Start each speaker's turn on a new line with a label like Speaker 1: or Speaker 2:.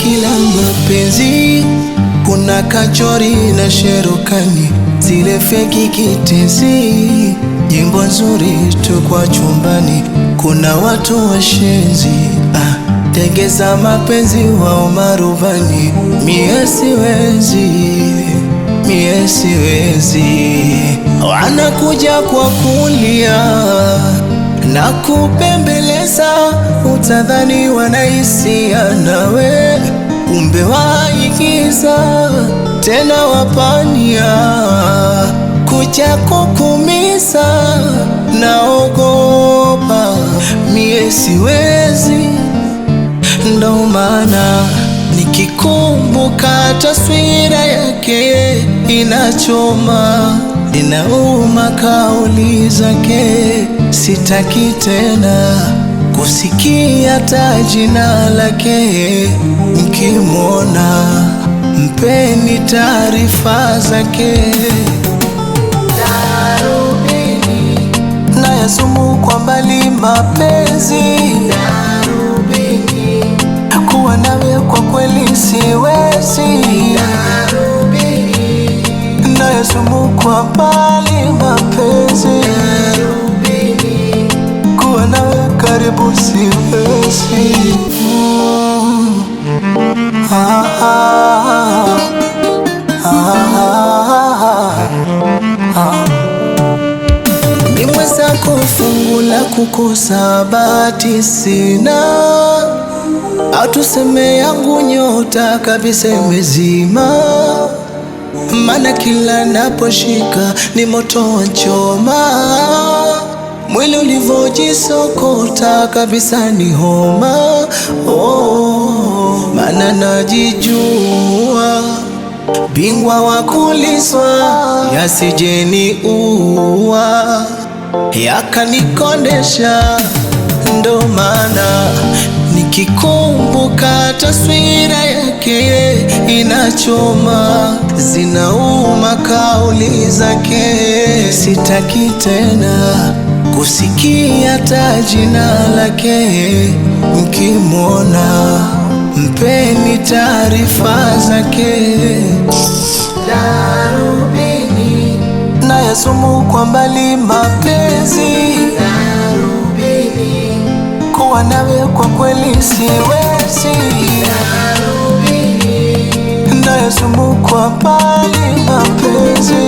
Speaker 1: kila mapenzi kuna kachori na sherukani, zile feki kitezi, nyimbo nzuri tu kwa chumbani. Kuna watu washenzi, tegeza mapenzi wao marubani. Mie siwezi, wanakuja kwa kulia na kupembeleza, utadhani wanahisia nawe, kumbe waigiza, tena wapania kuja kukumiza. Naogopa, mie siwezi, ndo maana nikikumbuka taswira yake inachoma, inauma kauli zake. Sitaki tena kusikia hata jina lake, mkimwona mpeni taarifa zake. Darubini nayasumu kwa mbali mapenzi, darubini kuwa nawe kwa kweli siwezi, darubini nayasumu kwa mbali mapenzi, darubini kuwa nawe karibu siwezi. Ni mwenzako fungu la kukosa bahati sina, au tuseme yangu nyota kabisa imezima, maana kila naposhika ni moto wanchoma, mwili ulivojisokota kabisa ni homa. Maana najijua bingwa wa kuliswa, yasijeni uwa yakanikondesha. Ndo maana nikikumbuka taswira yake inachoma, zinauma kauli zake. Sitaki tena kusikia hata jina lake, mkimwona mpeni taarifa zake. Darubini nayasumu kwa mbali mapenzi, darubini kuwa nawe kwa kweli siwezi, darubini nayasumu kwa mbali mapenzi.